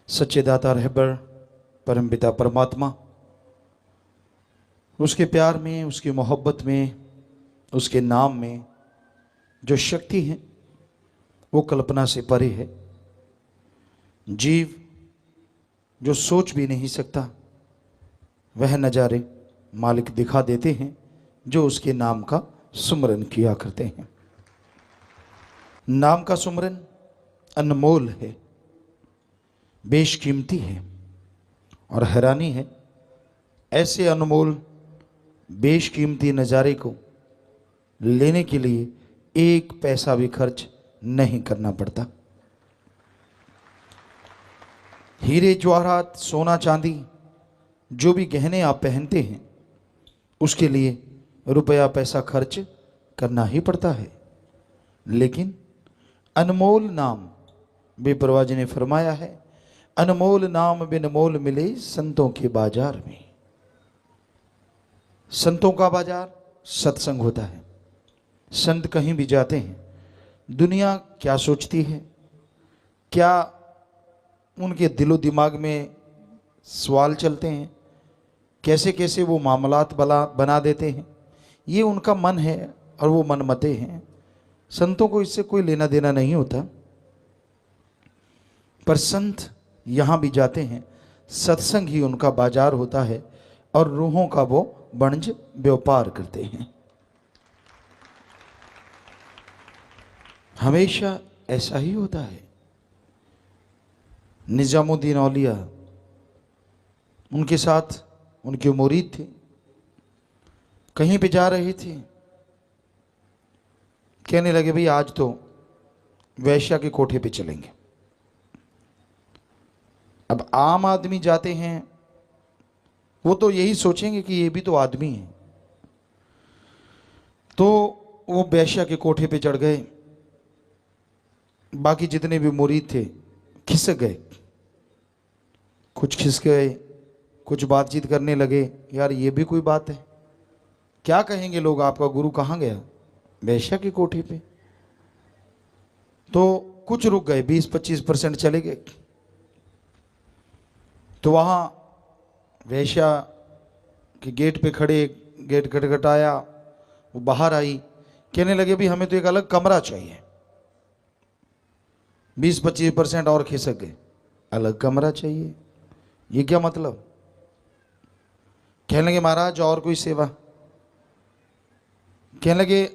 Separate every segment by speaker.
Speaker 1: सच्चे दाता रहबर परमपिता परमात्मा, उसके प्यार में, उसकी मोहब्बत में, उसके नाम में जो शक्ति है वो कल्पना से परे है। जीव जो सोच भी नहीं सकता वह नज़ारे मालिक दिखा देते हैं जो उसके नाम का सुमरन किया करते हैं। नाम का सुमरन अनमोल है, बेशकीमती है और हैरानी है ऐसे अनमोल बेशकीमती नज़ारे को लेने के लिए एक पैसा भी खर्च नहीं करना पड़ता। हीरे जवाहरात सोना चांदी जो भी गहने आप पहनते हैं उसके लिए रुपया पैसा खर्च करना ही पड़ता है, लेकिन अनमोल नाम बेपरवाह जी ने फरमाया है, अनमोल नाम बिन मोल मिले संतों के बाजार में। संतों का बाजार सत्संग होता है। संत कहीं भी जाते हैं, दुनिया क्या सोचती है, क्या उनके दिलो दिमाग में सवाल चलते हैं, कैसे कैसे वो मामलात बना देते हैं, ये उनका मन है और वो मनमते हैं। संतों को इससे कोई लेना देना नहीं होता। पर संत यहाँ भी जाते हैं, सत्संग ही उनका बाजार होता है और रूहों का वो वाणिज्य व्यापार करते हैं। हमेशा ऐसा ही होता है। निजामुद्दीन औलिया, उनके साथ उनके मुरीद थे, कहीं पे जा रहे थे, कहने लगे भाई आज तो वैश्या के कोठे पे चलेंगे। अब आम आदमी जाते हैं वो तो यही सोचेंगे कि ये भी तो आदमी है, तो वो वैश्या के कोठे पे चढ़ गए। बाकी जितने भी मुरीद थे खिसक गए, कुछ खिसक गए, कुछ बातचीत करने लगे, यार ये भी कोई बात है, क्या कहेंगे लोग, आपका गुरु कहाँ गया, वैश्या के कोठे पे। तो कुछ रुक गए, 20-25% चले गए। तो वहाँ वैश्या के गेट पे खड़े, गेट खटखटाया, वो बाहर आई, कहने लगे भी हमें तो एक अलग कमरा चाहिए। 20-25% और खिसक गए, अलग कमरा चाहिए, ये क्या मतलब। कहने लगे महाराज और कोई सेवा, कहने लगे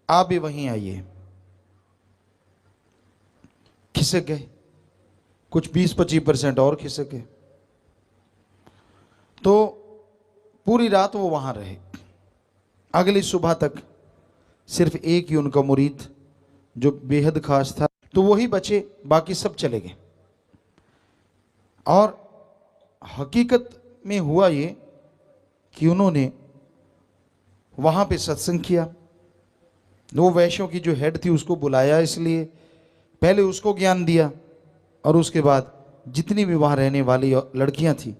Speaker 1: आप भी वहीं आइए। खिसक गए, कुछ 20-25% और खिसक गए। तो पूरी रात वो वहां रहे। अगली सुबह तक सिर्फ एक ही उनका मुरीद जो बेहद खास था, तो वही बचे, बाकी सब चले गए। और हकीकत में हुआ ये कि उन्होंने वहां पे सत्संग किया। वो वैश्यों की जो हेड थी उसको बुलाया, इसलिए पहले उसको ज्ञान दिया और उसके बाद जितनी भी वहां रहने वाली लड़कियां थी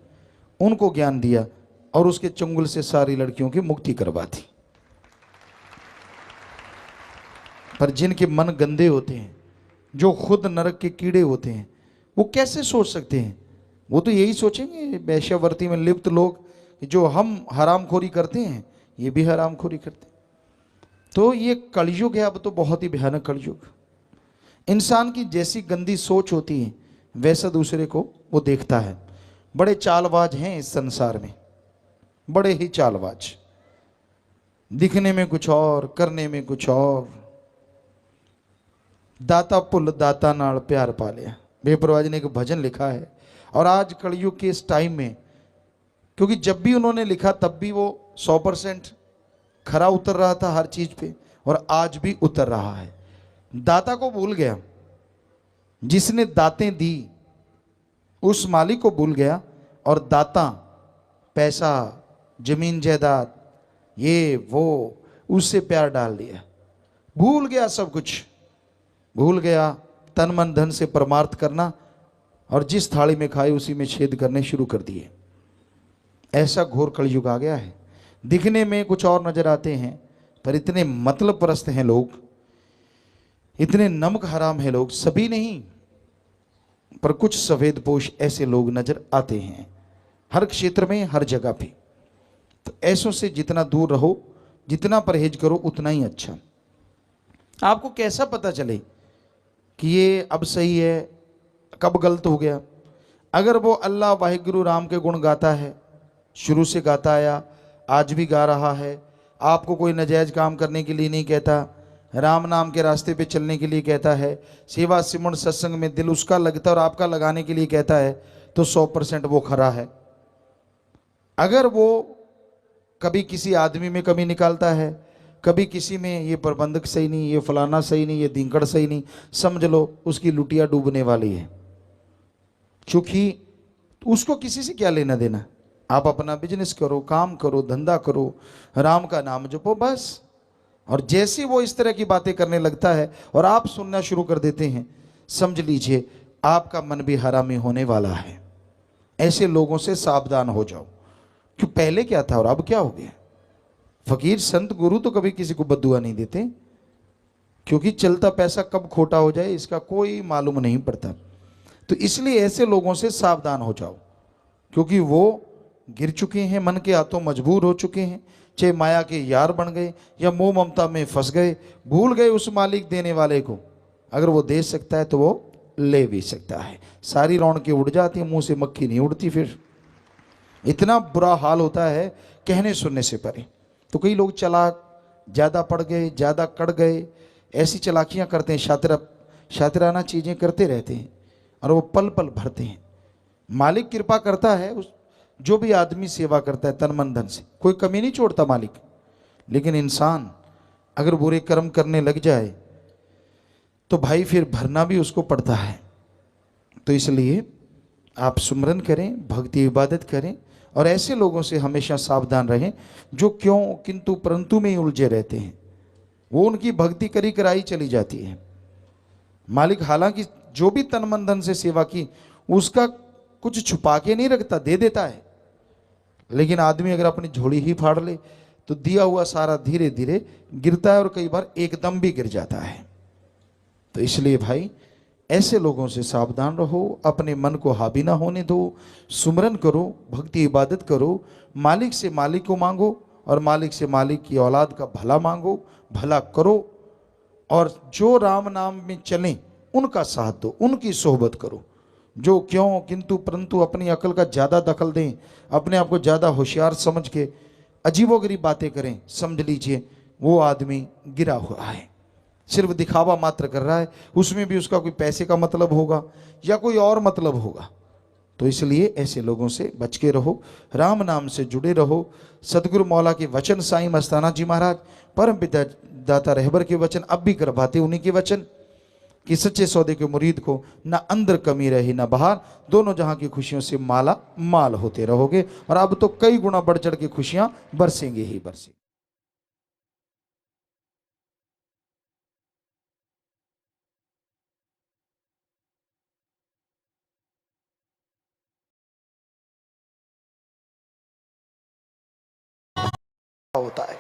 Speaker 1: उनको ज्ञान दिया और उसके चंगुल से सारी लड़कियों की मुक्ति करवा दी। पर जिनके मन गंदे होते हैं, जो खुद नरक के कीड़े होते हैं, वो कैसे सोच सकते हैं। वो तो यही सोचेंगे वैश्यावर्ती में लिप्त लोग, जो हम हरामखोरी करते हैं ये भी हरामखोरी करते हैं। तो ये कलयुग है, अब तो बहुत ही भयानक कलयुग। इंसान की जैसी गंदी सोच होती है वैसा दूसरे को वो देखता है। बड़े चालबाज हैं इस संसार में, बड़े ही चालबाज, दिखने में कुछ और, करने में कुछ और। दाता पुल दाता नाल प्यार पा लिया, बेपरवाह जी ने एक भजन लिखा है। और आज कलयुग के इस टाइम में, क्योंकि जब भी उन्होंने लिखा तब भी वो 100% खरा उतर रहा था हर चीज पे, और आज भी उतर रहा है। दाता को भूल गया, जिसने दातें दी उस मालिक को भूल गया, और दाता पैसा जमीन जायदाद ये वो उससे प्यार डाल दिया, भूल गया, सब कुछ भूल गया। तन मन धन से परमार्थ करना, और जिस थाली में खाए उसी में छेद करने शुरू कर दिए। ऐसा घोर कलयुग आ गया है। दिखने में कुछ और नजर आते हैं पर इतने मतलब परस्त हैं लोग, इतने नमक हराम है लोग, सभी नहीं, पर कुछ सफेदपोश ऐसे लोग नजर आते हैं हर क्षेत्र में, हर जगह पे। तो ऐसों से जितना दूर रहो, जितना परहेज करो उतना ही अच्छा। आपको कैसा पता चले कि ये अब सही है, कब गलत हो गया? अगर वो अल्लाह वाहिगुरु राम के गुण गाता है, शुरू से गाता आया, आज भी गा रहा है, आपको कोई नाजायज काम करने के लिए नहीं कहता, राम नाम के रास्ते पे चलने के लिए कहता है, सेवा सिमरण सत्संग में दिल उसका लगता है और आपका लगाने के लिए कहता है, तो 100% वो खरा है। अगर वो कभी किसी आदमी में कमी निकालता है, कभी किसी में, ये प्रबंधक सही नहीं, ये फलाना सही नहीं, ये दिंकड़ सही नहीं, समझ लो उसकी लुटिया डूबने वाली है। क्योंकि उसको किसी से क्या लेना देना। आप अपना बिजनेस करो, काम करो, धंधा करो, राम का नाम जपो बस। और जैसे वो इस तरह की बातें करने लगता है और आप सुनना शुरू कर देते हैं, समझ लीजिए आपका मन भी हरामी होने वाला है। ऐसे लोगों से सावधान हो जाओ। क्यों, पहले क्या था और अब क्या हो गया? फकीर संत गुरु तो कभी किसी को बद्दुआ नहीं देते, क्योंकि चलता पैसा कब खोटा हो जाए इसका कोई मालूम नहीं पड़ता। तो इसलिए ऐसे लोगों से सावधान हो जाओ, क्योंकि वो गिर चुके हैं, मन के हाथों मजबूर हो चुके हैं, चाहे माया के यार बन गए या मोह ममता में फंस गए, भूल गए उस मालिक देने वाले को। अगर वो दे सकता है तो वो ले भी सकता है। सारी रौनकें उड़ जाती हैं, मुंह से मक्खी नहीं उड़ती। फिर इतना बुरा हाल होता है कहने सुनने से परे। तो कई लोग चालाक ज़्यादा पड़ गए, ज़्यादा कड़ गए, ऐसी चालाकियाँ करते हैं, शातिराना चीज़ें करते रहते हैं और वो पल पल भरते हैं। मालिक कृपा करता है, उस जो भी आदमी सेवा करता है तन मन धन से, कोई कमी नहीं छोड़ता मालिक। लेकिन इंसान अगर बुरे कर्म करने लग जाए तो भाई फिर भरना भी उसको पड़ता है। तो इसलिए आप सुमरन करें, भक्ति इबादत करें और ऐसे लोगों से हमेशा सावधान रहें जो क्यों किंतु परंतु में ही उलझे रहते हैं। वो उनकी भक्ति करी कराई चली जाती है। मालिक हालांकि जो भी तन मन धन से सेवा की उसका कुछ छुपा के नहीं रखता, दे देता है। लेकिन आदमी अगर अपनी झोली ही फाड़ ले तो दिया हुआ सारा धीरे धीरे गिरता है और कई बार एकदम भी गिर जाता है। तो इसलिए भाई ऐसे लोगों से सावधान रहो, अपने मन को हावी ना होने दो, सुमरन करो, भक्ति इबादत करो, मालिक से मालिक को मांगो और मालिक से मालिक की औलाद का भला मांगो, भला करो। और जो राम नाम में चलें उनका साथ दो, उनकी सोहबत करो। जो क्यों किंतु परंतु अपनी अकल का ज़्यादा दखल दें, अपने आप को ज़्यादा होशियार समझ के अजीबोगरीब बातें करें, समझ लीजिए वो आदमी गिरा हुआ है, सिर्फ दिखावा मात्र कर रहा है। उसमें भी उसका कोई पैसे का मतलब होगा या कोई और मतलब होगा। तो इसलिए ऐसे लोगों से बच के रहो, राम नाम से जुड़े रहो। सदगुरु मौला के वचन, साईं मस्ताना जी महाराज परम पिता दाता रहबर के वचन अब भी करवाते उन्हीं के वचन कि सच्चे सौदे के मुरीद को ना अंदर कमी रही ना बाहर, दोनों जहां की खुशियों से माला माल होते रहोगे। और अब तो कई गुना बढ़ चढ़ के खुशियां बरसेंगे ही बरसेंगे। होता है